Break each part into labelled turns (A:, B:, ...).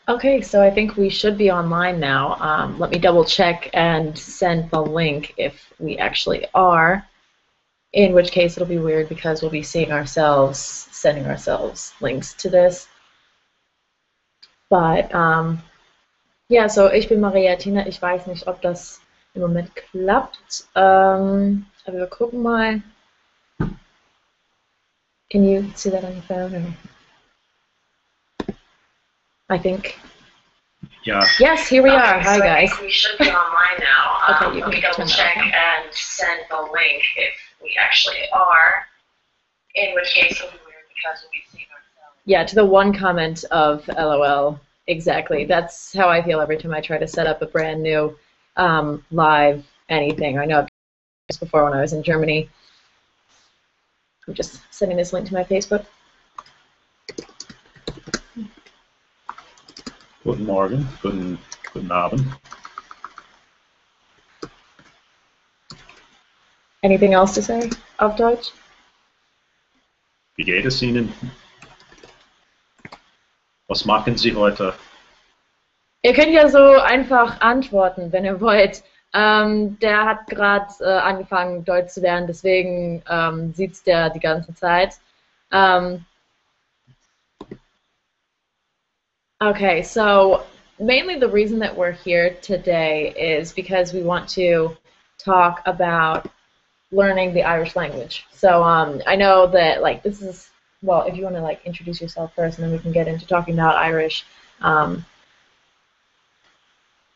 A: Okay, so I think we should be online now. Let me double check and send the link if we actually are, in which case it'll be weird because we'll be seeing ourselves, sending ourselves links to this. But ja, so ich bin Mariatina. Ich weiß nicht, ob das im Moment klappt. Aber wir gucken mal. Can you see that on your phone? Or? I think.
B: Yeah.
A: Yes, here we are. Hi, guys.
B: We should be online now.
A: Okay, you
B: let me
A: can
B: double
A: turn that
B: check
A: off.
B: and send the link if we actually are. In which case it'll be weird because we'll be seeing ourselves.
A: Yeah, to the one comment of LOL. Exactly. That's how I feel every time I try to set up a brand new live anything. I know I've done this before when I was in Germany. I'm just sending this link to my Facebook.
B: Guten Morgen, guten Abend.
A: Anything else to say auf Deutsch?
B: Wie geht es Ihnen? Was machen Sie heute?
A: Ihr könnt ja so einfach antworten, wenn ihr wollt. Der hat gerade angefangen, Deutsch zu lernen, deswegen sieht's der die ganze Zeit. Okay, so mainly the reason that we're here today is because we want to talk about learning the Irish language. So I know that like this is, well, if you want to like introduce yourself first, and then we can get into talking about Irish.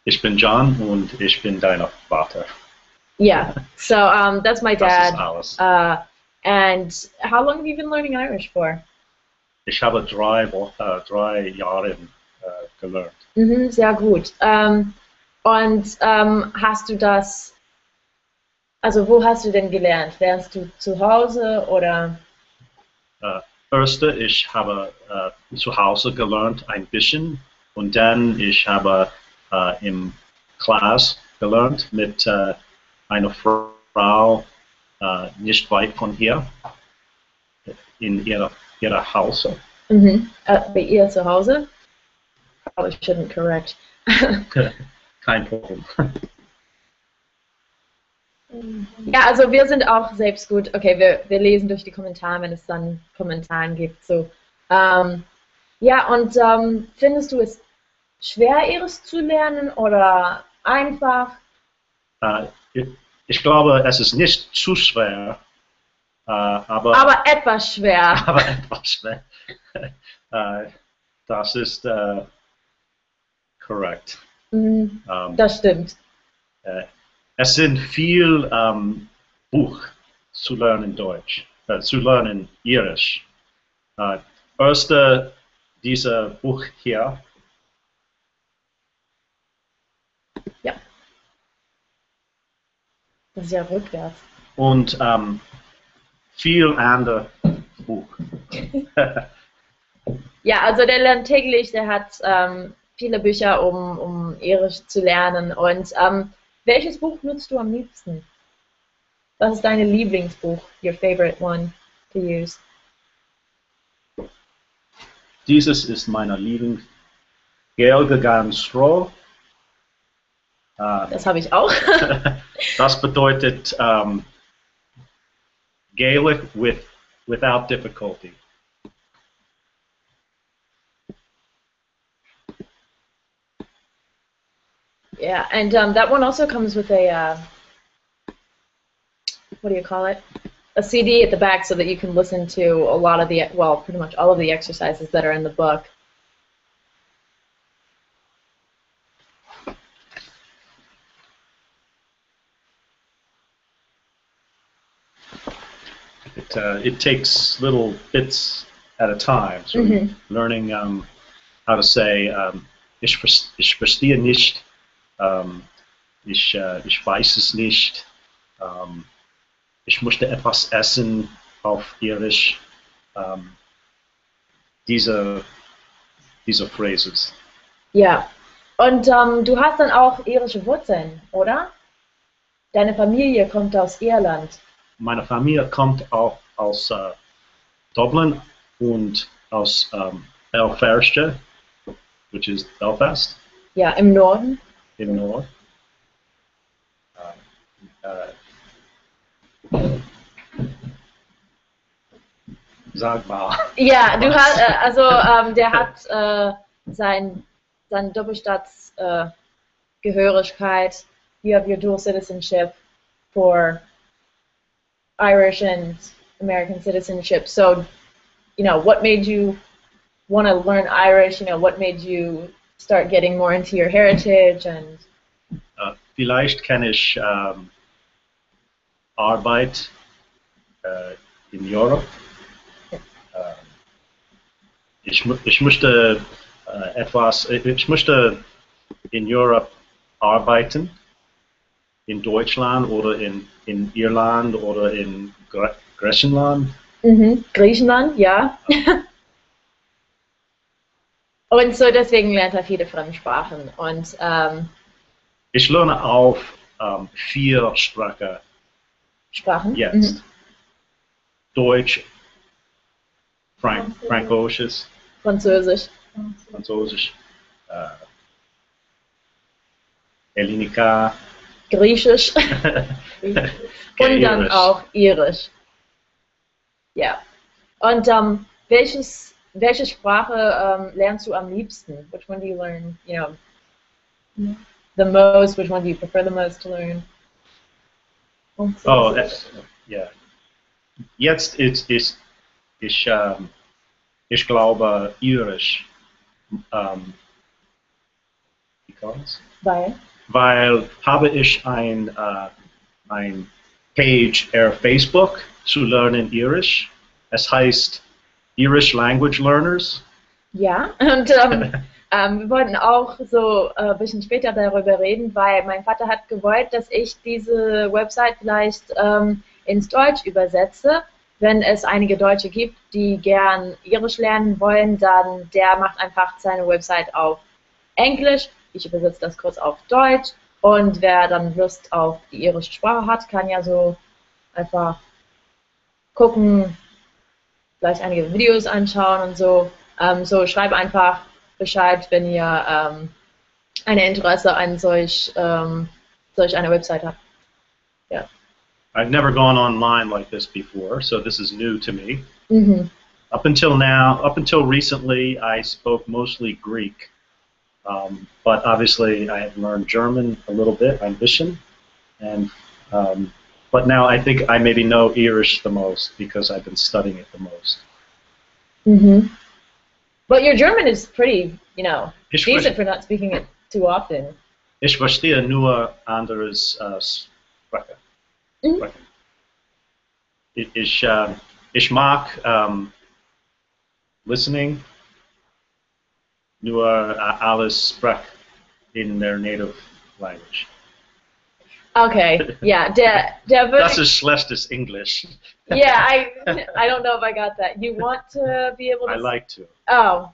B: Ich bin John und ich bin dein Vater.
A: Yeah, so that's my dad.
B: Das ist alles.
A: And how long have you been learning Irish for?
B: Ich habe 3 Jahre gelernt.
A: Mhm, sehr gut. Und hast du das, also wo hast du denn gelernt? Lernst du zu Hause oder?
B: Erste, ich habe zu Hause gelernt ein bisschen und dann ich habe im Klass gelernt mit einer Frau nicht weit von hier in ihrer Hause.
A: Mhm. Bei ihr zu Hause? Probably shouldn't correct.
B: Kein Problem.
A: Ja, also wir sind auch selbst gut. Okay, wir lesen durch die Kommentare, wenn es dann Kommentaren gibt. So. Ja, und findest du es schwer, Irisch zu lernen oder einfach?
B: Ich glaube, es ist nicht zu schwer,
A: aber etwas schwer.
B: Aber etwas schwer. Das ist korrekt.
A: Das stimmt.
B: Es sind viel Buch zu lernen Deutsch, zu lernen Irisch. Erste dieser Buch hier.
A: Ja. Das ist ja rückwärts.
B: Und viel andere Buch.
A: Ja, also der lernt täglich, der hat viele Bücher, um Irisch zu lernen. Und welches Buch nutzt du am liebsten? Was ist dein Lieblingsbuch? Your favorite one to use?
B: Dieses ist mein Lieblings. Gelgegan Stroh.
A: Das habe ich auch.
B: Das bedeutet Gaelic without difficulty.
A: Yeah, and that one also comes with a, what do you call it? A CD at the back so that you can listen to a lot of the, well, pretty much all of the exercises that are in the book.
B: It takes little bits at a time. So learning how to say, ich verstehe nicht, ich weiß es nicht, ich möchte etwas essen auf Irisch. Diese Phrases.
A: Ja, und du hast dann auch irische Wurzeln, oder? Deine Familie kommt aus Irland.
B: Meine Familie kommt auch aus Dublin und aus Belfast. which is Belfast.
A: Ja, im Norden.
B: Im Nord. Sag mal.
A: Ja, du hast, der hat seine Doppelstaatsgehörigkeit. You have your dual citizenship for Irish and American citizenship. So, what made you want to learn Irish? What made you start getting more into your heritage? And
B: vielleicht kann ich Arbeit in Europe. Ich möchte ich möchte in Europe arbeiten, in Deutschland oder in Irland oder in Griechenland.
A: Griechenland, ja. Und so deswegen lernt er viele Fremdsprachen. Und
B: ich lerne auch 4
A: Sprachen
B: jetzt. Deutsch, Französisch, Hellenika,
A: Griechisch und dann auch Irisch. Ja. Und welche Sprache lernst du am liebsten? Which one do you learn, the most? Which one do you prefer the most to learn?
B: Oh, yeah. Jetzt ich glaube Irisch. Weil habe ich ein Page auf Facebook zu lernen Irisch. Es heißt Irish Language Learners.
A: Ja, und wir wollten auch so ein bisschen später darüber reden, weil mein Vater hat gewollt, dass ich diese Website vielleicht ins Deutsch übersetze. Wenn es einige Deutsche gibt, die gern Irisch lernen wollen, dann der macht einfach seine Website auf Englisch. Ich übersetze das kurz auf Deutsch. Und wer dann Lust auf die irische Sprache hat, kann ja so einfach gucken, vielleicht einige Videos anschauen und so. So schreib einfach Bescheid, wenn ihr ein Interesse an solch einer Website habt. Ja.
B: I've never gone online like this before, so this is new to me. Up until recently, I spoke mostly Greek. But obviously, I have learned German a little bit, ein bisschen, and but now I think I maybe know Irish the most because I've been studying it the most.
A: But your German is pretty, decent for not speaking it too often.
B: Ich verstehe nur anderes Sprache. Ich mag listening. Nur alles sprach in their native language.
A: Okay, yeah,
B: Das ist schlechtes English.
A: Yeah, I don't know if I got that. You want to be able to...
B: I like to.
A: Oh,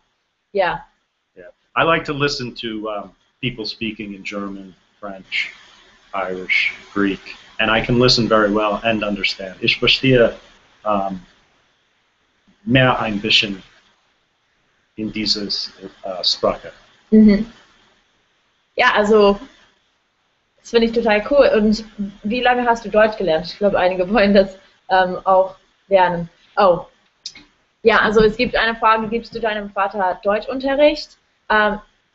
A: yeah.
B: Yeah, I like to listen to people speaking in German, French, Irish, Greek, and I can listen very well and understand. Ich verstehe mehr ein bisschen in dieses Sprache.
A: Ja, also das finde ich total cool. Und wie lange hast du Deutsch gelernt? Ich glaube, einige wollen das auch lernen. Oh, ja, also es gibt eine Frage, gibst du deinem Vater Deutschunterricht?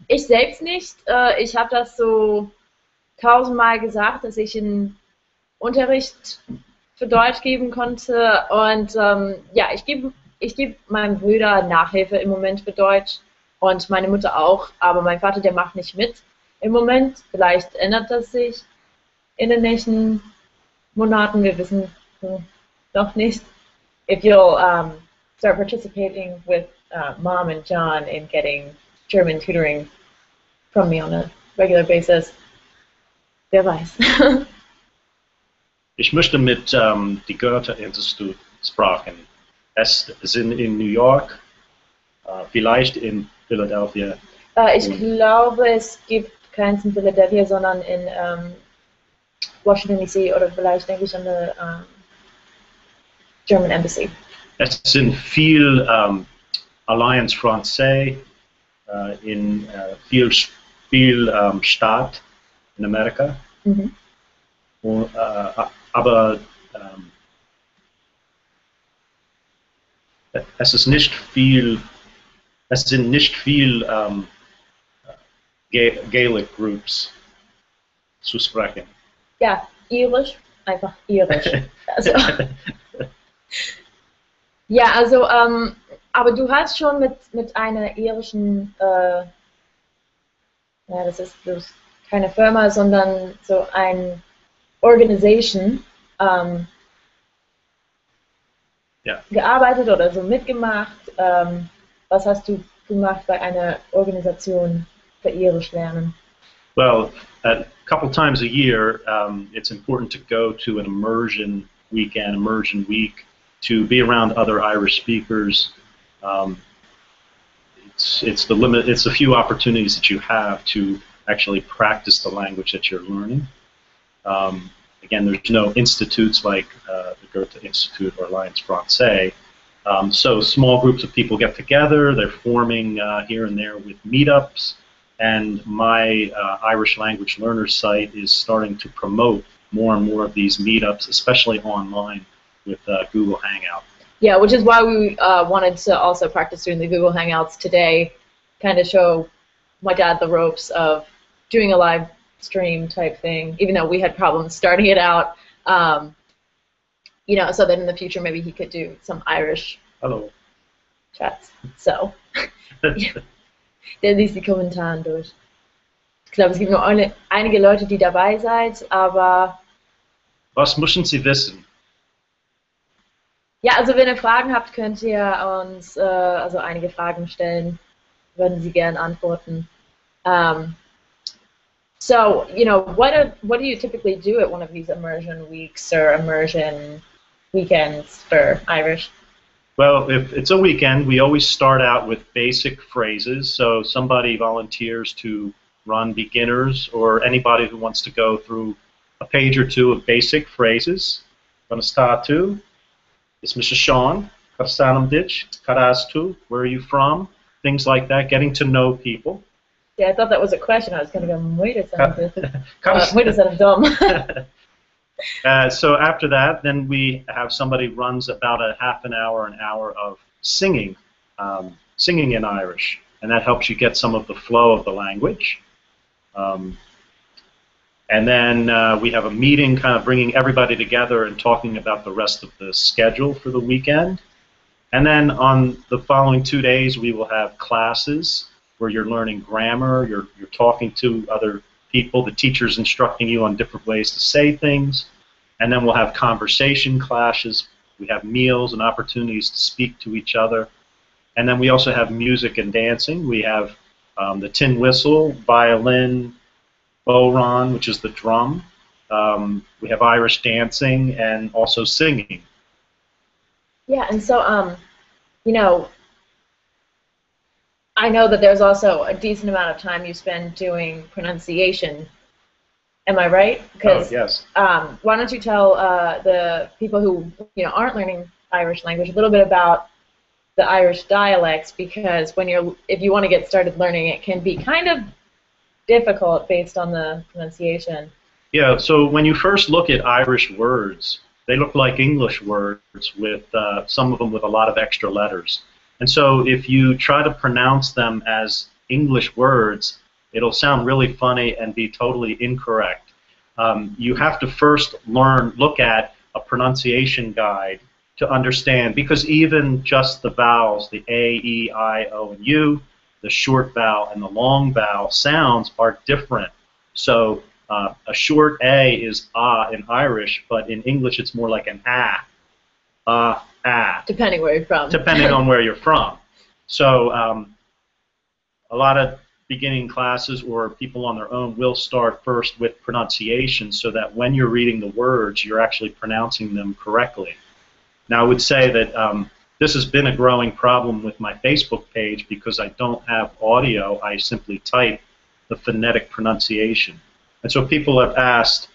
A: Ich selbst nicht. Ich habe das so 1000-mal gesagt, dass ich einen Unterricht für Deutsch geben konnte. Und ja, ich gebe meinem Bruder Nachhilfe im Moment für Deutsch und meine Mutter auch, aber mein Vater, der macht nicht mit im Moment. Vielleicht ändert das sich in den nächsten Monaten, wir wissen noch nicht. If you'll start participating with Mom and John in getting German tutoring from me on a regular basis, wer weiß.
B: Ich möchte mit die Goethe-Institut sprechen. Es sind in New York, vielleicht in Philadelphia.
A: Ich glaube, es gibt keins in Philadelphia, sondern in Washington DC oder vielleicht denke ich an die German Embassy.
B: Es sind viel Alliance Française, viel Staat in Amerika.
A: Mhm.
B: Aber es ist nicht viel, es sind nicht viel Gaelic Groups zu sprechen.
A: Ja, irisch, einfach irisch. Also, ja, also, aber du hast schon mit einer irischen, ja, das ist keine Firma, sondern so ein Organisation
B: Ja.
A: gearbeitet oder so mitgemacht. Was hast du gemacht bei einer Organisation für irisch lernen?
B: Well, a couple times a year, it's important to go to an immersion weekend, immersion week, to be around other Irish speakers. Um, it's the limit. It's a few opportunities that you have to actually practice the language that you're learning. Again, there's no institutes like the Goethe Institute or Alliance Française. So small groups of people get together. They're forming here and there with meetups. And my Irish language learners site is starting to promote more and more of these meetups, especially online with Google Hangout.
A: Yeah, which is why we wanted to also practice doing the Google Hangouts today, kind of show my dad the ropes of doing a live stream type thing, even though we had problems starting it out. You know, so that in the future maybe he could do some Irish
B: Hello.
A: chats. So, der liest die Kommentare durch. Ich glaube, es gibt nur einige Leute, die dabei seid, aber
B: Was müssen Sie wissen?
A: ja, also wenn ihr Fragen habt, könnt ihr uns also einige Fragen stellen, würden Sie gerne antworten. So, you know, what do you typically do at one of these immersion weeks or immersion weekends for Irish?
B: Well, if it's a weekend, we always start out with basic phrases. So somebody volunteers to run beginners, or anybody who wants to go through a page or two of basic phrases. Going to start to. It's Mr. Sean. Ditch. Karastu. Where are you from? Things like that. Getting to know people.
A: Yeah, I thought that was a question. I was going to go, wait a second. Wait a second, dumb.
B: So after that, then we have somebody runs about a half an hour of singing, singing in Irish, and that helps you get some of the flow of the language. And then we have a meeting, kind of bringing everybody together and talking about the rest of the schedule for the weekend. And then on the following 2 days, we will have classes where you're learning grammar, you're talking to other people, the teacher's instructing you on different ways to say things, and then we'll have conversation classes, we have meals and opportunities to speak to each other, and then we also have music and dancing. We have the tin whistle, violin, bodhrán, which is the drum, we have Irish dancing, and also singing.
A: Yeah, and so, you know, I know that there's also a decent amount of time you spend doing pronunciation. Am I right?
B: Because, yes.
A: Why don't you tell the people who aren't learning Irish language a little bit about the Irish dialects, because if you want to get started learning, it can be kind of difficult based on the pronunciation.
B: Yeah. So when you first look at Irish words, they look like English words with some of them with a lot of extra letters. And so if you try to pronounce them as English words, it'll sound really funny and be totally incorrect. You have to first look at a pronunciation guide to understand, because even just the vowels, the A, E, I, O, and U, the short vowel and the long vowel sounds are different. So a short A is ah in Irish, but in English it's more like an ah.
A: Depending where you're from.
B: Depending on where you're from. So a lot of beginning classes or people on their own will start first with pronunciation, so that when you're reading the words, you're actually pronouncing them correctly. Now, I would say that this has been a growing problem with my Facebook page, because I don't have audio. I simply type the phonetic pronunciation. And so people have asked,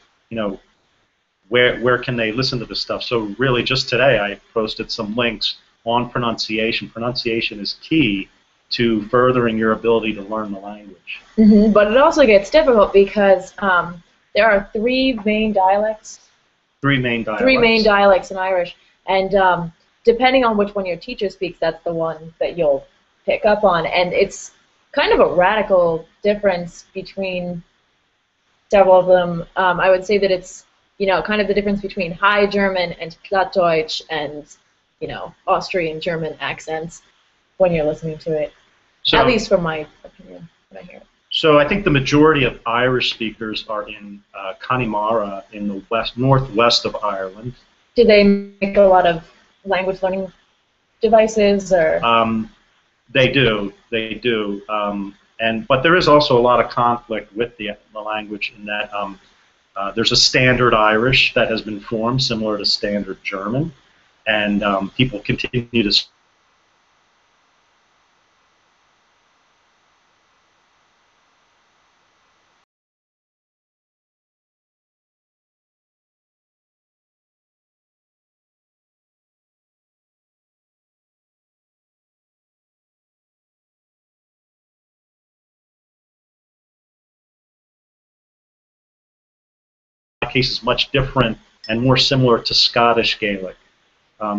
B: where can they listen to this stuff? So really, just today I posted some links on pronunciation. Pronunciation is key to furthering your ability to learn the language.
A: But it also gets difficult because there are three main dialects.
B: Three main dialects.
A: Three main dialects in Irish, and depending on which one your teacher speaks, that's the one that you'll pick up on. And it's kind of a radical difference between several of them. I would say that it's, kind of the difference between High German and Plattdeutsch and, Austrian German accents when you're listening to it. So, at least from my opinion when I hear it.
B: So I think the majority of Irish speakers are in Connemara in the northwest of Ireland.
A: Do they make a lot of language learning devices, or?
B: They do. But there is also a lot of conflict with the language in that there's a standard Irish that has been formed similar to standard German, and people continue to cases much different and more similar to Scottish Gaelic.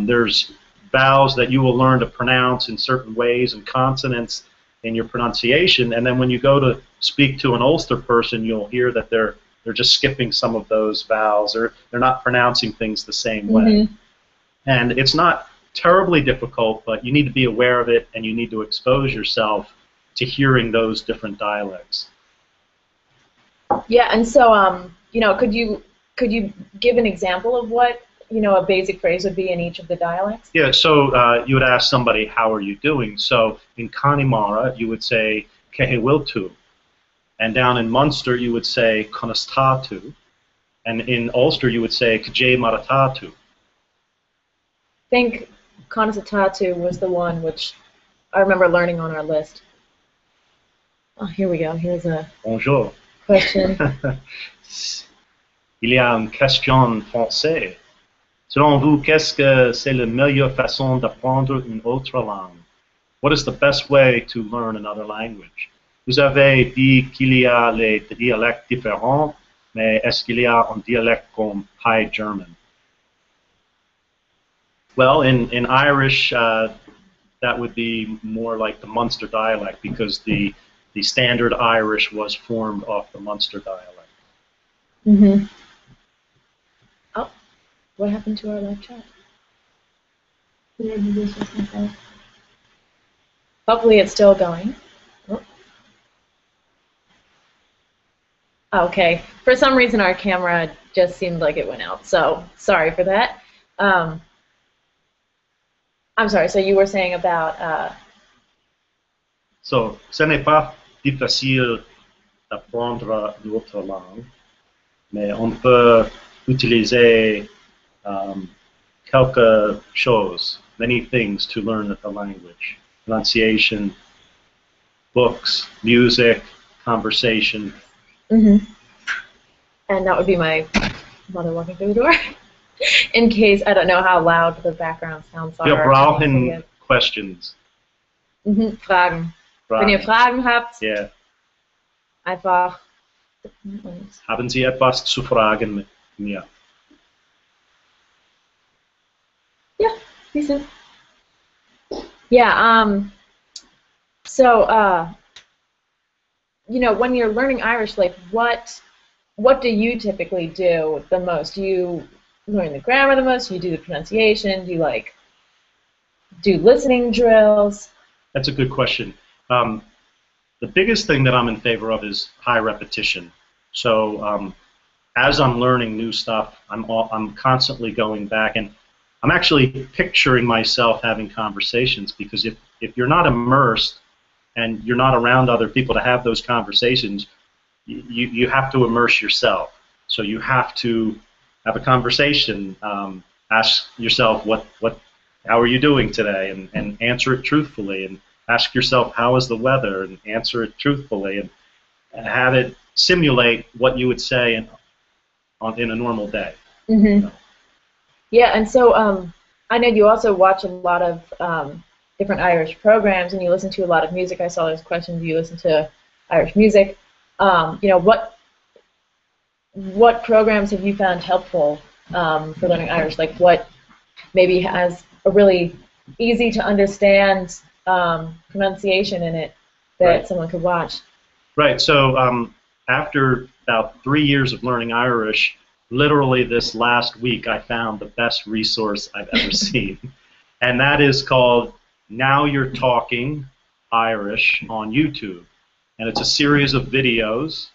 B: There's vowels that you will learn to pronounce in certain ways and consonants in your pronunciation, and then when you go to speak to an Ulster person, you'll hear that they're just skipping some of those vowels, or they're not pronouncing things the same way. And it's not terribly difficult, but you need to be aware of it, and you need to expose yourself to hearing those different dialects.
A: Yeah, and so could you give an example of what a basic phrase would be in each of the dialects?
B: Yeah, so you would ask somebody, how are you doing? So in Connemara, you would say, Cehe Wiltu. And down in Munster, you would say, Conastatu. And in Ulster, you would say, Kje Maratatu.
A: I think Conastatu was the one which I remember learning on our list. Oh, here we go. Here's a
B: Bonjour.
A: Question.
B: Il y a une question française. Selon vous, qu'est-ce que c'est la meilleure façon d'apprendre une autre langue? What is the best way to learn another language? Vous avez dit qu'il y a les dialectes différents, mais est-ce qu'il y a un dialecte comme High German? Well, in Irish, that would be more like the Munster dialect, because the standard Irish was formed off the Munster dialect.
A: Oh, what happened to our live chat? Hopefully it's still going. Oh. Okay, for some reason our camera just seemed like it went out, so sorry for that. I'm sorry, so you were saying about...
B: So, ce n'est pas difficile d'apprendre une autre langue, mais on peut utiliser quelque chose, many things to learn the language. Pronunciation, books, music, conversation.
A: And that would be my mother walking through the door. In case, I don't know how loud the background sounds are.
B: Wir brauchen questions.
A: Fragen. Wenn ihr Fragen habt, einfach...
B: Haben Sie etwas zu fragen mit mir?
A: Yeah, decent. Yeah, so, when you're learning Irish, like, what do you typically do the most? Do you learn the grammar the most? Do you do the pronunciation? Do you, do listening drills?
B: That's a good question. The biggest thing that I'm in favor of is high repetition. So as I'm learning new stuff, I'm constantly going back, and I'm actually picturing myself having conversations, because if you're not immersed and you're not around other people to have those conversations, you have to immerse yourself. So you have to have a conversation, ask yourself how are you doing today, and answer it truthfully, and ask yourself how is the weather, and answer it truthfully, and have it simulate what you would say in a normal day.
A: Yeah, and so I know you also watch a lot of different Irish programs and you listen to a lot of music. I saw those questions. You listen to Irish music. You know, what programs have you found helpful for learning Irish? Like what maybe has a really easy to understand pronunciation in it that
B: Right.
A: someone could watch?
B: Right. So after about 3 years of learning Irish, literally this last week I found the best resource I've ever seen. And that is called Now You're Talking Irish on YouTube. And it's a series of videos.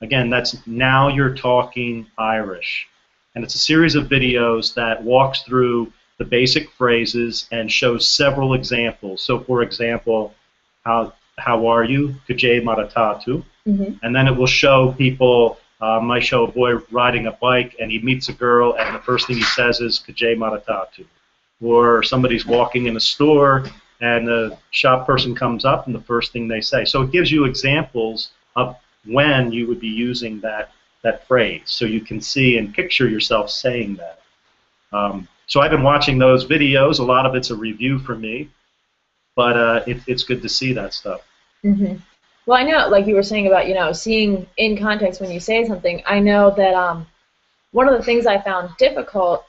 B: Again, that's Now You're Talking Irish. And it's a series of videos that walks through the basic phrases and shows several examples. So, for example, how are you? Kajay Maratatu.
A: Mm-hmm.
B: And then it will show people, might show a boy riding a bike and he meets a girl and the first thing he says is Kajay Maratatu. Or somebody's walking in a store and the shop person comes up and the first thing they say. So it gives you examples of when you would be using that phrase, so you can see and picture yourself saying that. So I've been watching those videos. A lot of it's a review for me, but it's good to see that stuff.
A: Mm-hmm. Well, I know, like you were saying about, you know, seeing in context when you say something, I know that one of the things I found difficult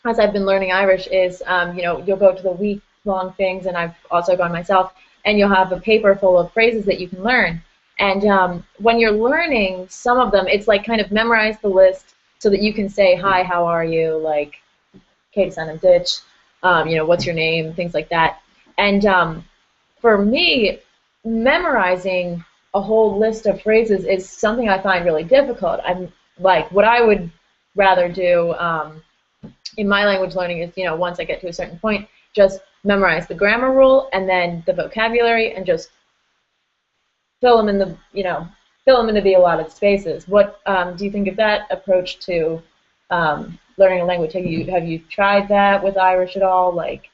A: as I've been learning Irish is, you know, you'll go to the week-long things, and I've also gone myself, and you'll have a paper full of phrases that you can learn. And when you're learning some of them, it's like kind of memorize the list so that you can say, hi, how are you, like, Kate Sanam Ditch, you know, what's your name, things like that. And for me, memorizing a whole list of phrases is something I find really difficult. I'm like, what I would rather do in my language learning is, you know, once I get to a certain point, just memorize the grammar rule and then the vocabulary and just fill them in the, you know, fill them into the allotted spaces. What do you think of that approach to learning a language? Have you tried that with Irish at all? Like,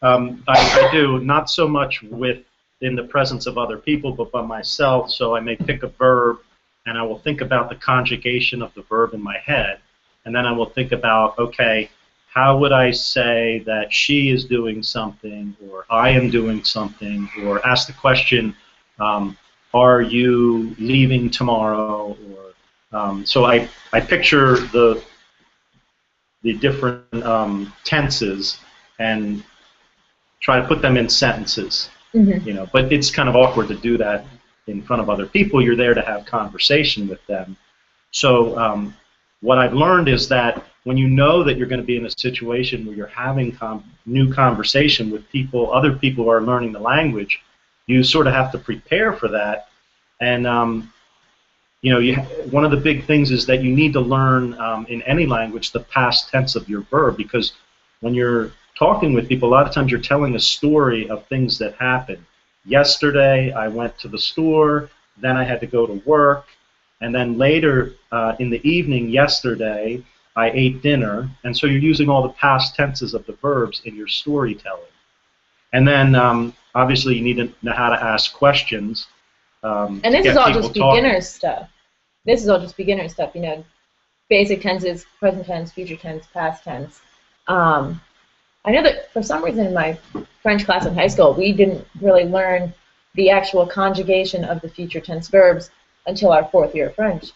B: I do, not so much in the presence of other people, but by myself. So I may pick a verb, and I will think about the conjugation of the verb in my head, and then I will think about, okay, how would I say that she is doing something, or I am doing something, or ask the question, are you leaving tomorrow? Or so I picture the different tenses and try to put them in sentences.
A: mm-hmm.
B: You know, but it's kind of awkward to do that in front of other people. You're there to have conversation with them. So what I've learned is that when you know that you're going to be in a situation where you're having new conversation with people, other people who are learning the language, you sort of have to prepare for that. And you know, one of the big things is that you need to learn in any language the past tense of your verb, because when you're talking with people, a lot of times you're telling a story of things that happened. Yesterday, I went to the store, then I had to go to work, and then later in the evening yesterday, I ate dinner, and so you're using all the past tenses of the verbs in your storytelling. And then obviously you need to know how to ask questions.
A: And this is all just beginner stuff. This is all just beginner stuff, you know, basic tenses, present tense, future tense, past tense. I know that for some reason in my French class in high school, we didn't really learn the actual conjugation of the future tense verbs until our 4th year of French.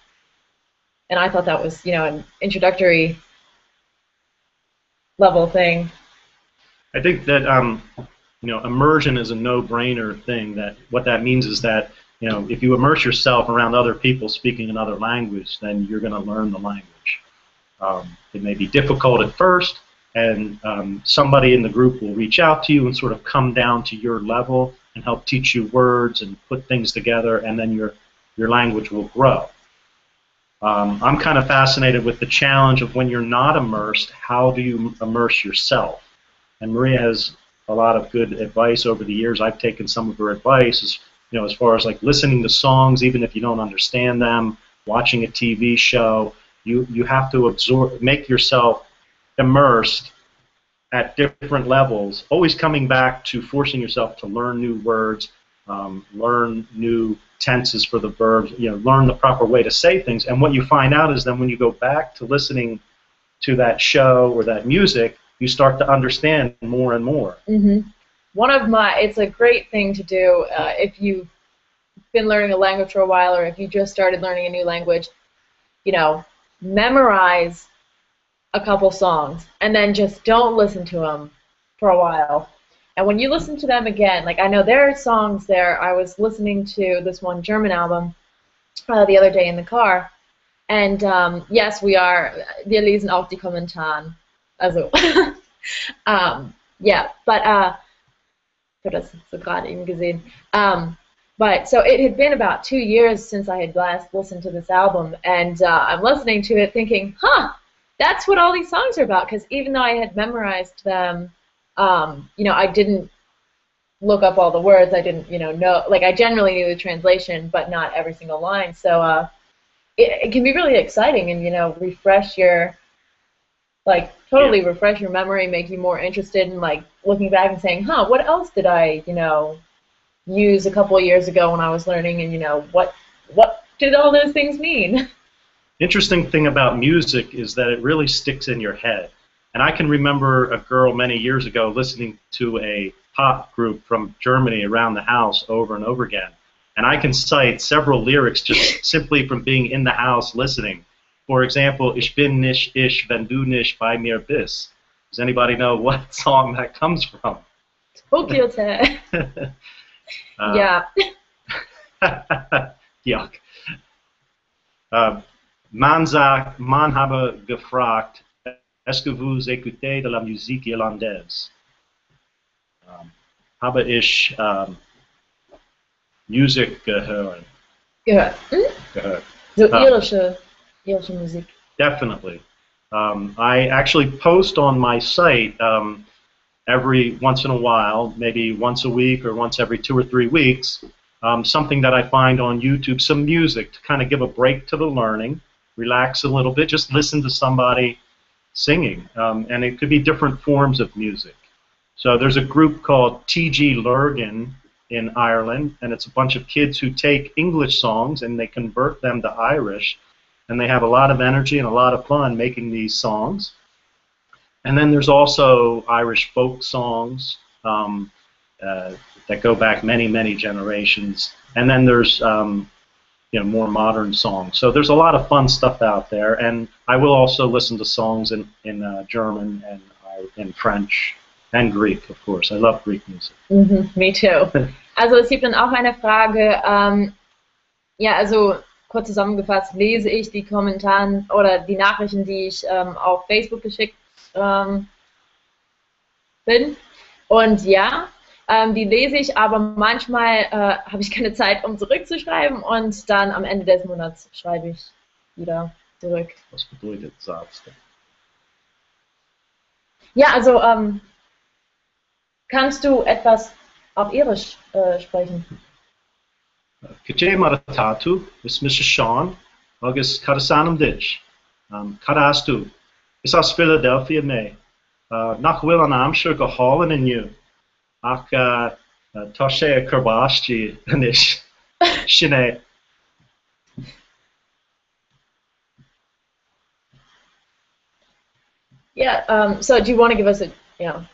A: And I thought that was, you know, an introductory level thing.
B: I think that you know, immersion is a no-brainer thing. That what that means is that, you know, if you immerse yourself around other people speaking another language, then you're going to learn the language. It may be difficult at first, and somebody in the group will reach out to you and sort of come down to your level and help teach you words and put things together, and then your language will grow. I'm kind of fascinated with the challenge of when you're not immersed, how do you immerse yourself? And Maria has a lot of good advice over the years. I've taken some of her advice, you know, as far as like listening to songs, even if you don't understand them, watching a TV show. You have to absorb, make yourself immersed at different levels, always coming back to forcing yourself to learn new words, learn new tenses for the verbs, you know, learn the proper way to say things. And what you find out is then when you go back to listening to that show or that music, you start to understand more and more.
A: Mm-hmm. it's a great thing to do if you've been learning a language for a while, or if you just started learning a new language. You know, memorize a couple songs and then just don't listen to them for a while. And when you listen to them again, like I know there are songs there. I was listening to this one German album the other day in the car, and yes, wir lesen auch die Kommentare. Also, yeah, but ich habe das so gerade eben gesehen. But so it had been about 2 years since I had last listened to this album, and I'm listening to it thinking, huh, that's what all these songs are about. Because even though I had memorized them, you know, I didn't look up all the words. I didn't, you know, like I generally knew the translation, but not every single line. So it can be really exciting, and you know, refresh your, like, totally refresh your memory, make you more interested in like looking back and saying, huh, what else did I, you know, use a couple of years ago when I was learning, and you know, what did all those things mean?
B: Interesting thing about music is that it really sticks in your head. And I can remember a girl many years ago listening to a pop group from Germany around the house over and over again. And I can cite several lyrics just simply from being in the house listening. For example, Ich bin nicht ich, wenn du nicht bei mir bist. Does anybody know what song that comes from?
A: Tokyo. Yeah.
B: Yuck. Man habe gefragt, est-ce que vous écoutez de la musique irlandaise? Habe ich Musik gehört?
A: Gehört. So irische Musik.
B: Definitely. I actually post on my site every once in a while, maybe once a week or once every 2 or 3 weeks, something that I find on YouTube, some music to kind of give a break to the learning, relax a little bit, just listen to somebody singing. And it could be different forms of music. So there's a group called TG Lurgan in Ireland, and it's a bunch of kids who take English songs and they convert them to Irish, and they have a lot of energy and a lot of fun making these songs. And then there's also Irish folk songs that go back many, many generations. And then there's you know, more modern songs. So there's a lot of fun stuff out there. And I will also listen to songs in German and in French and Greek, of course. I love Greek music.
A: Me too. Also es gibt dann auch eine Frage. Ja, also kurz zusammengefasst lese ich die Kommentare oder die Nachrichten, die ich auf Facebook geschickt bin. Und ja, die lese ich, aber manchmal habe ich keine Zeit, um zurückzuschreiben, und dann am Ende des Monats schreibe ich wieder zurück.
B: Was bedeutet das?
A: Ja, also kannst du etwas auf Irisch sprechen?
B: Kajay Maratatu, is Mr. Sean, August Karasanam Ditch, Karastu, is aus Philadelphia, May. Nach will an Amshire go hauling in you. Ach, Toshe Kerbashti, Nish, Shine.
A: Yeah, so do you want to give us a, you know,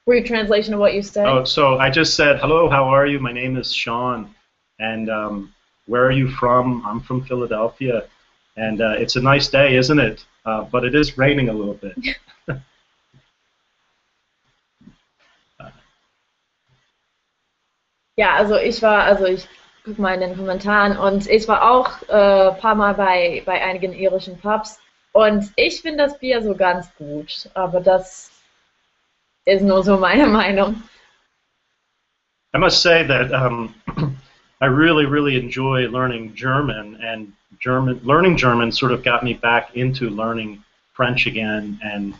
A: brief translation of what you said?
B: Oh, so I just said, hello, how are you? My name is Sean, and where are you from? I'm from Philadelphia, and it's a nice day, isn't it? But it is raining a little bit.
A: Ja, also ich gucke mal in den Kommentaren, und ich war auch paar Mal bei einigen irischen Pubs, und ich finde das Bier so ganz gut, aber das ist nur so meine Meinung.
B: I must say that I really, really enjoy learning German, and learning German sort of got me back into learning French again and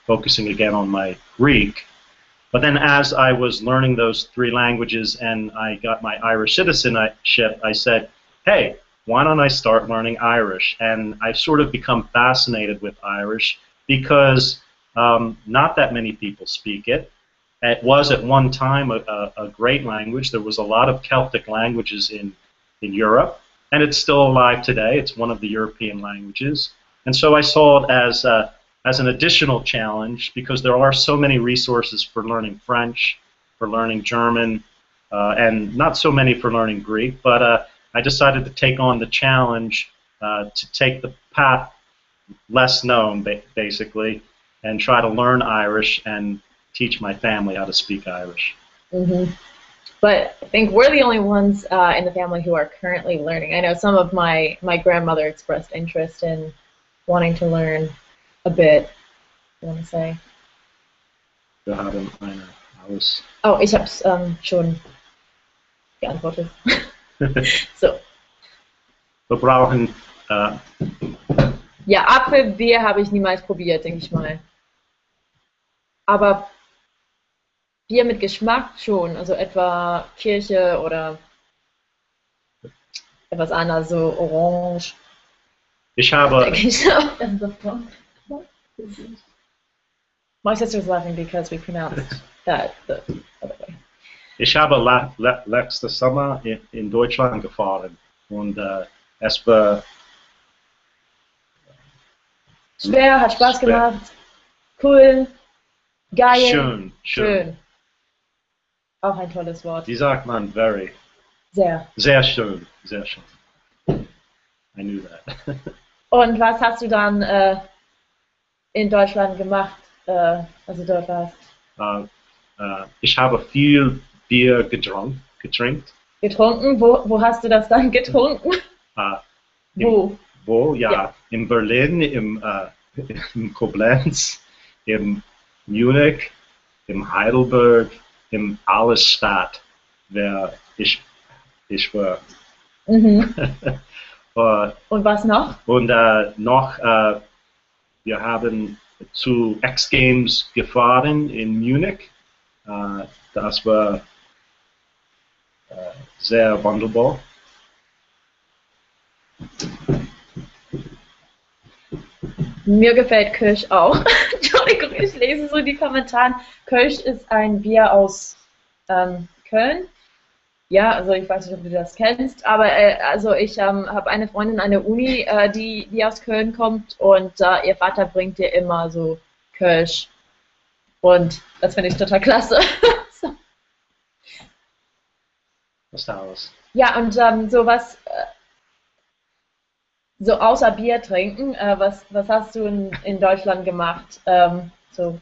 B: focusing again on my Greek. But then as I was learning those 3 languages and I got my Irish citizenship, I said, hey, why don't I start learning Irish? And I've sort of become fascinated with Irish because not that many people speak it. It was at one time a great language. There was a lot of Celtic languages in Europe, and it's still alive today. It's one of the European languages. And so I saw it as an additional challenge, because there are so many resources for learning French for learning German, and not so many for learning Greek. But I decided to take on the challenge to take the path less known, basically, and try to learn Irish and teach my family how to speak Irish.
A: Mm-hmm. But I think we're the only ones in the family who are currently learning. I know some of my grandmother expressed interest in wanting to learn a bit. I want to say.
B: Wir haben eine Haus.
A: Oh, ich habe es schon geantwortet. So.
B: Wir brauchen.
A: Ja, Apfelbier habe ich niemals probiert, denke ich mal. Aber Bier mit Geschmack schon, also etwa Kirche oder etwas anderes, so Orange.
B: Ich habe.
A: My sister's laughing because we pronounced that the other way.
B: Ich habe letzte Sommer in Deutschland gefahren und es war
A: schwer, hat Spaß gemacht, cool, geil,
B: schön.
A: Auch ein tolles Wort.
B: Wie sagt man very?
A: Sehr
B: schön, sehr schön. I knew that.
A: Und was hast du dann in Deutschland gemacht, als du dort warst?
B: Ich habe viel Bier getrunken.
A: Getrunken? Wo hast du das dann getrunken?
B: Wo? Ja. In Berlin, in Koblenz, in Munich, in Heidelberg, in alle Stadt, wer ich war.
A: Mhm. Und was noch?
B: Und noch, wir haben zu X Games gefahren in Munich. Das war sehr wunderbar.
A: Mir gefällt Kirsch auch. Entschuldigung, ich lese so die Kommentare. Kirsch ist ein Bier aus Köln. Ja, also ich weiß nicht, ob du das kennst, aber also ich habe eine Freundin an der Uni, die aus Köln kommt und ihr Vater bringt ihr immer so Kirsch. Und das finde ich total klasse. So.
B: Was ist da los?
A: Ja, und so was, so außer Bier trinken, was hast du in Deutschland gemacht? So.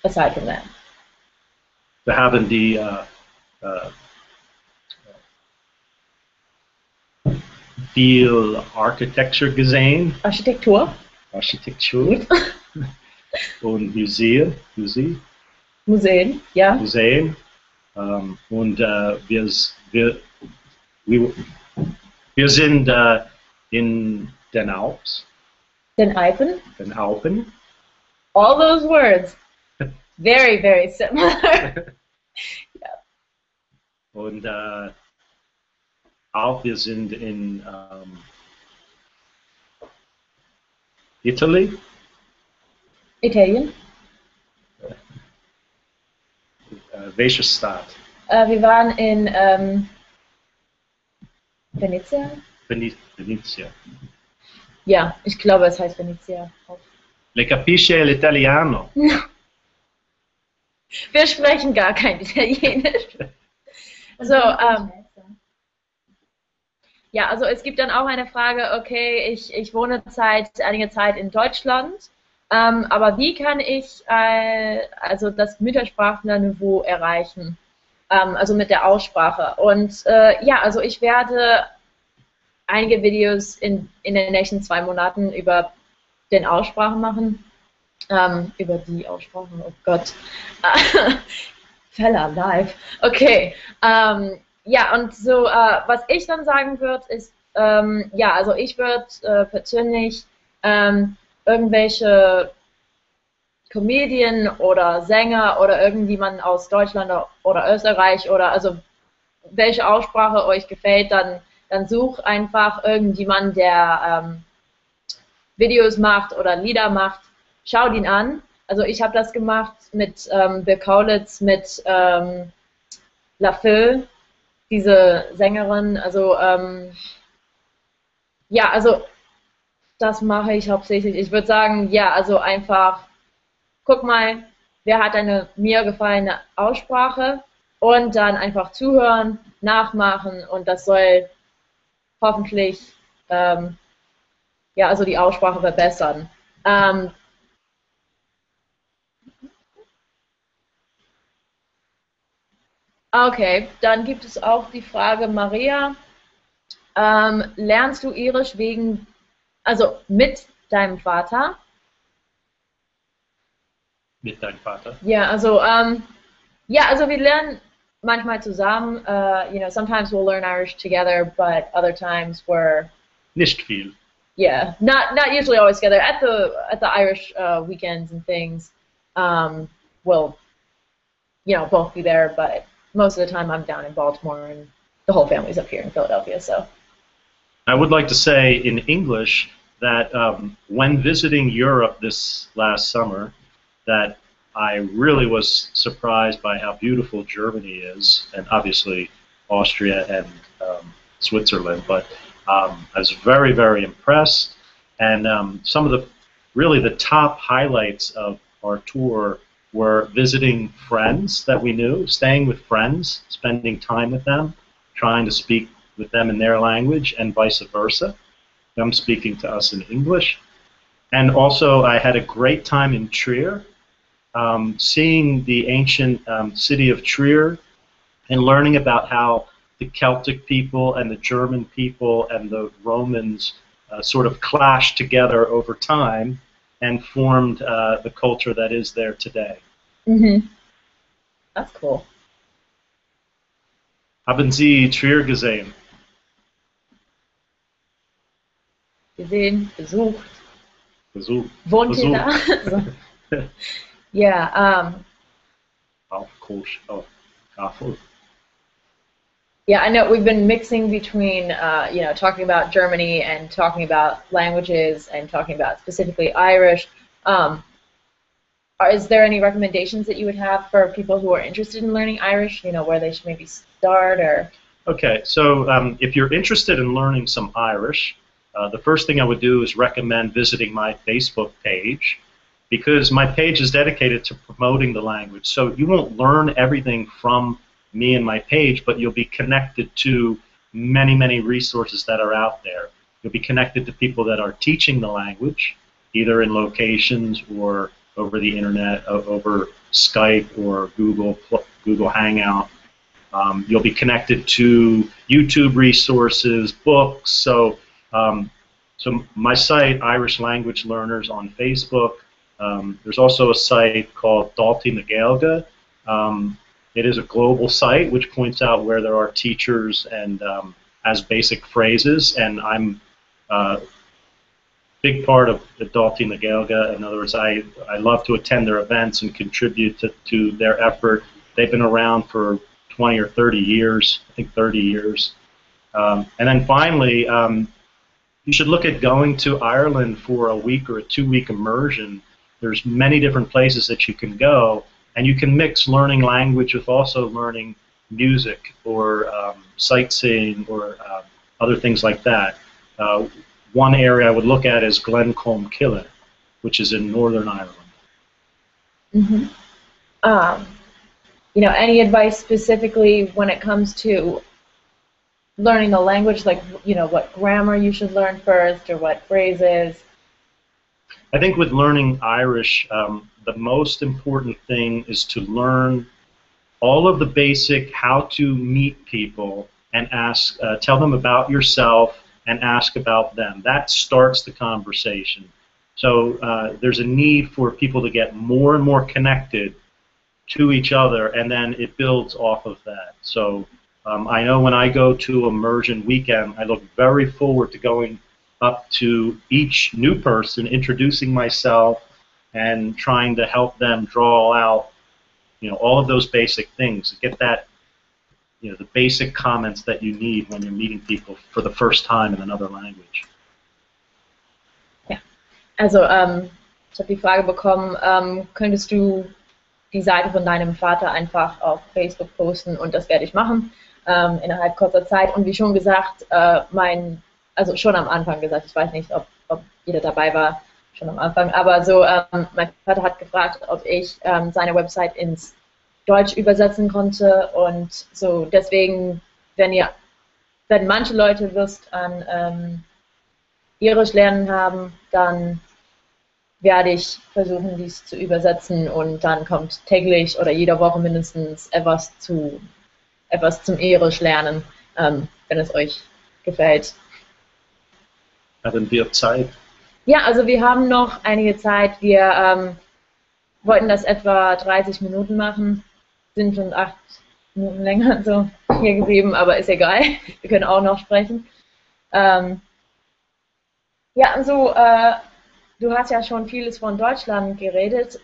A: Aside from that.
B: Wir haben die viel Architecture gesehen.
A: Architektur.
B: Und Museen,
A: ja.
B: Museen. Und wir sind in den Alps.
A: Den Alpen. All those words. Very, very similar. Yeah.
B: Und auch wir sind in Italien. Welche Stadt?
A: Wir waren in Venezia.
B: Venezia.
A: Ja, ich glaube, es heißt Venezia.
B: Le capisce l'italiano?
A: No. Wir sprechen gar kein Italienisch. So, ja, also es gibt dann auch eine Frage, okay, ich wohne einige Zeit in Deutschland, aber wie kann ich also das Muttersprachlerniveau erreichen? Also mit der Aussprache. Und ja, also ich werde einige Videos in den nächsten 2 Monaten über den Aussprache machen. Über die Aussprache, oh Gott. Fella live. Okay. Ja, und so, was ich dann sagen würde, ist, ja, also ich würde persönlich irgendwelche Comedian oder Sänger oder irgendjemanden aus Deutschland oder Österreich oder also welche Aussprache euch gefällt, dann such einfach irgendjemanden, der Videos macht oder Lieder macht. Schaut ihn an. Also ich habe das gemacht mit Bill Kaulitz, mit Lafeu, diese Sängerin. Also ja, also das mache ich hauptsächlich. Ich würde sagen, ja, also einfach guck mal, wer hat eine mir gefallene Aussprache und dann einfach zuhören, nachmachen und das soll hoffentlich ja, also die Aussprache verbessern. Ähm, okay, dann gibt es auch die Frage, Maria, lernst du Irisch also mit deinem Vater?
B: Mit deinem Vater?
A: Ja, also wir lernen manchmal zusammen. Sometimes we'll learn Irish together, but other times we're
B: Nicht viel.
A: yeah, not usually always together. At the Irish weekends and things, we'll both be there. But most of the time, I'm down in Baltimore, and the whole family's up here in Philadelphia. So
B: I would like to say in English that when visiting Europe this last summer, that I really was surprised by how beautiful Germany is, and obviously Austria and Switzerland. But I was very, very impressed, and some of the top highlights of our tour were visiting friends that we knew, staying with friends, spending time with them, trying to speak with them in their language, and vice versa, them speaking to us in English. And also, I had a great time in Trier, seeing the ancient city of Trier and learning about how the Celtic people and the German people and the Romans sort of clashed together over time and formed the culture that is there today.
A: mm-hmm. That's cool.
B: Haben Sie Trier gesehen?
A: Gesehen, besucht.
B: Besucht.
A: Wohnt ihr da? So. Yeah. Yeah, I know we've been mixing between, talking about Germany and talking about languages and talking about specifically Irish. Is there any recommendations that you would have for people who are interested in learning Irish? Where they should maybe start or?
B: Okay, so if you're interested in learning some Irish, the first thing I would do is recommend visiting my Facebook page, because my page is dedicated to promoting the language. So you won't learn everything from me and my page, but you'll be connected to many, many resources that are out there. You'll be connected to people that are teaching the language, either in locations or over the internet, over Skype or Google Hangout. You'll be connected to YouTube resources, books. So my site, Irish Language Learners, on Facebook. There's also a site called Dalty na Gaeilge. It is a global site which points out where there are teachers and has basic phrases, and I'm a big part of the Dalty na Gaeilge. In other words, I love to attend their events and contribute to their effort. They've been around for 20 or 30 years, I think 30 years. And then finally, you should look at going to Ireland for a week or a 2-week immersion. There's many different places that you can go, and you can mix learning language with also learning music or sightseeing or other things like that. One area I would look at is Glencombe, which is in Northern Ireland.
A: Mm-hmm. Any advice specifically when it comes to learning the language, like, what grammar you should learn first or what phrases?
B: I think with learning Irish, the most important thing is to learn all of the basic how to meet people and tell them about yourself and ask about them. That starts the conversation. So there's a need for people to get more and more connected to each other, and then it builds off of that. So I know when I go to Immersion weekend, I look very forward to going up to each new person, introducing myself, and trying to help them draw out, all of those basic things. Get that, the basic comments that you need when you're meeting people for the first time in another language.
A: Ja, also ich habe die Frage bekommen, könntest du die Seite von deinem Vater einfach auf Facebook posten, und das werde ich machen innerhalb kurzer Zeit. Und wie schon gesagt, also schon am Anfang gesagt, ich weiß nicht, ob jeder dabei war, schon am Anfang. Aber so, mein Vater hat gefragt, ob ich seine Website ins Deutsch übersetzen konnte und so deswegen, wenn manche Leute Lust an Irisch lernen haben, dann werde ich versuchen, dies zu übersetzen und dann kommt täglich oder jede Woche mindestens etwas zum Irisch lernen, wenn es euch gefällt.
B: Haben wir Zeit?
A: Ja, also wir haben noch einige Zeit. Wir wollten das etwa 30 Minuten machen, sind schon 8 Minuten länger so hier geblieben, aber ist egal. Wir können auch noch sprechen. Ja, also du hast ja schon vieles von Deutschland geredet.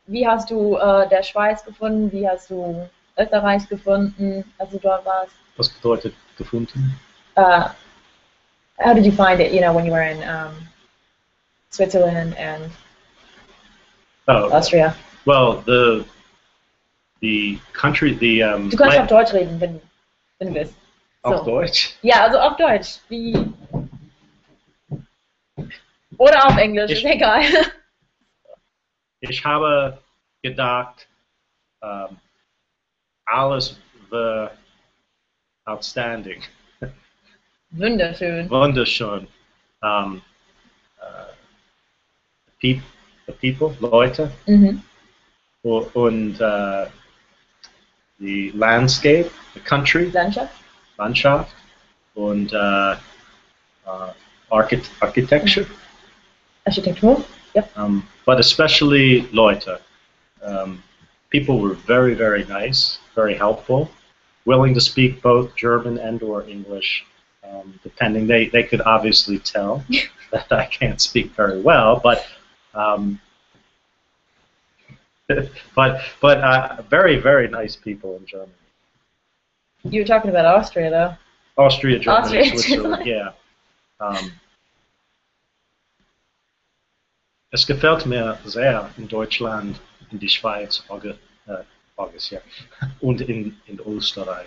A: Wie hast du der Schweiz gefunden? Wie hast du Österreich gefunden, als du dort warst?
B: Was bedeutet gefunden?
A: How did you find it, when you were in Switzerland and Austria?
B: Well, the country,
A: du kannst auf Deutsch reden, wenn du willst. So.
B: Auf Deutsch?
A: Ja, also auf Deutsch. Oder auf Englisch, ist egal.
B: Ich habe gedacht, alles war outstanding.
A: Wunderschön.
B: Wunderschön. The people, Leute.
A: Mhm.
B: Und the landscape, the country. Landschaft. Und architecture.
A: Architektur, yep.
B: But especially Leute. People were very, very nice, very helpful, willing to speak both German and or English, depending. They could obviously tell that I can't speak very well, but very, very nice people in Germany.
A: You were talking about Austria, though.
B: Austria, Germany, Switzerland, yeah. Es gefällt mir sehr in Deutschland, in die Schweiz, August, ja, und in Österreich.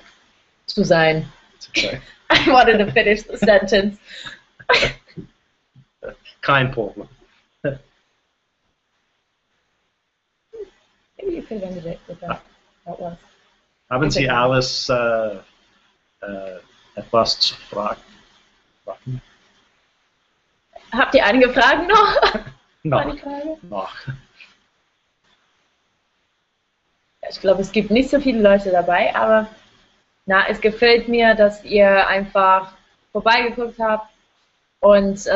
A: Zu sein. I wanted to finish the sentence.
B: Kein Problem.
A: Maybe you could have ended it with that. That was.
B: Haben Sie alles etwas zu fragen?
A: Habt ihr einige Fragen noch?
B: Noch.
A: Ich glaube, es gibt nicht so viele Leute dabei, aber es gefällt mir, dass ihr einfach vorbeigeguckt habt und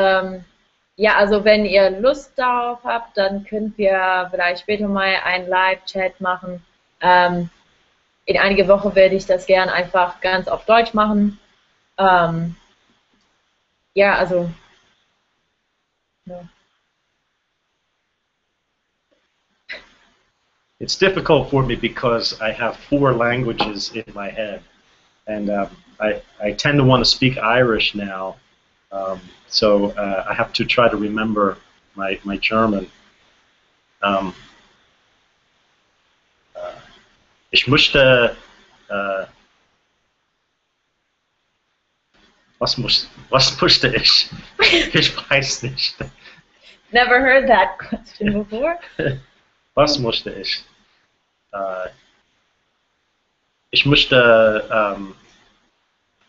A: ja, also wenn ihr Lust darauf habt, dann könnt wir vielleicht später mal einen Live-Chat machen. In einiger Woche werde ich das gern einfach ganz auf Deutsch machen. Ja, also no.
B: It's difficult for me because I have 4 languages in my head, and I tend to want to speak Irish now, so I have to try to remember my German. Ich möchte was möchte ich? Ich weiß nicht.
A: Never heard that question before.
B: Was möchte ich? Ich möchte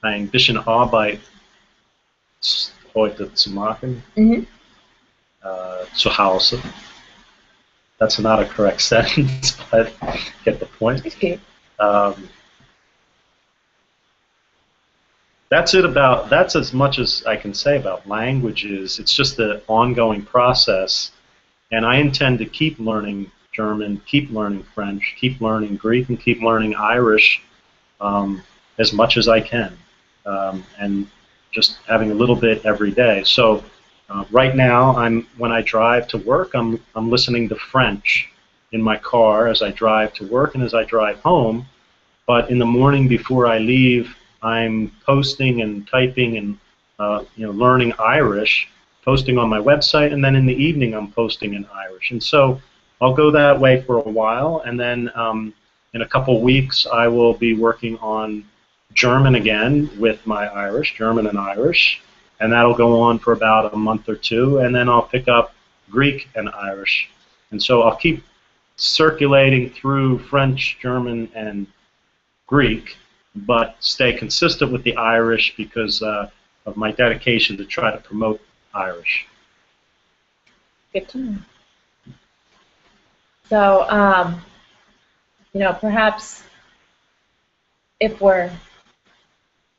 B: ein bisschen Arbeit heute zu machen, zu Hause. That's not a correct sentence, but get the point.
A: Okay.
B: That's as much as I can say about languages. It's just the ongoing process, and I intend to keep learning German, keep learning French, keep learning Greek, and keep learning Irish as much as I can, and just having a little bit every day. So right now, when I drive to work, I'm listening to French in my car as I drive to work and as I drive home. But in the morning before I leave, I'm posting and typing and learning Irish, posting on my website, and then in the evening I'm posting in Irish. And so I'll go that way for a while, and then in a couple weeks I will be working on German again with my Irish, German and Irish, and that'll go on for about a month or two, and then I'll pick up Greek and Irish. And so I'll keep circulating through French, German, and Greek, but stay consistent with the Irish because of my dedication to try to promote Irish.
A: Good to know. So, you know, perhaps if we're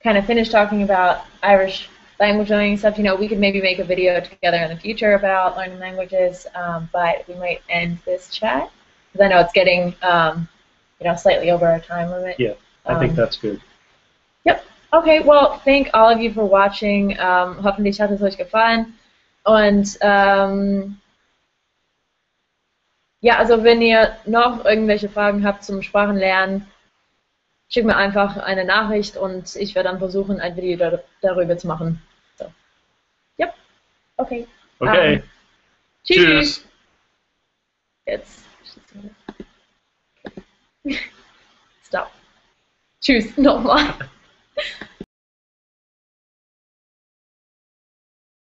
A: kind of finished talking about Irish language learning stuff, you know, we could maybe make a video together in the future about learning languages, but we might end this chat because I know it's getting, you know, slightly over our time limit.
B: Yeah, I think that's good.
A: Yep. Okay, well, thank all of you for watching. Hoffentlich hat es euch gefallen. Und ja, also wenn ihr noch irgendwelche Fragen habt zum Sprachenlernen, schickt mir einfach eine Nachricht und ich werde dann versuchen, ein Video darüber zu machen. So. Yep. Okay.
B: Okay.
A: Tschüss. Jetzt. Stop. Tschüss nochmal.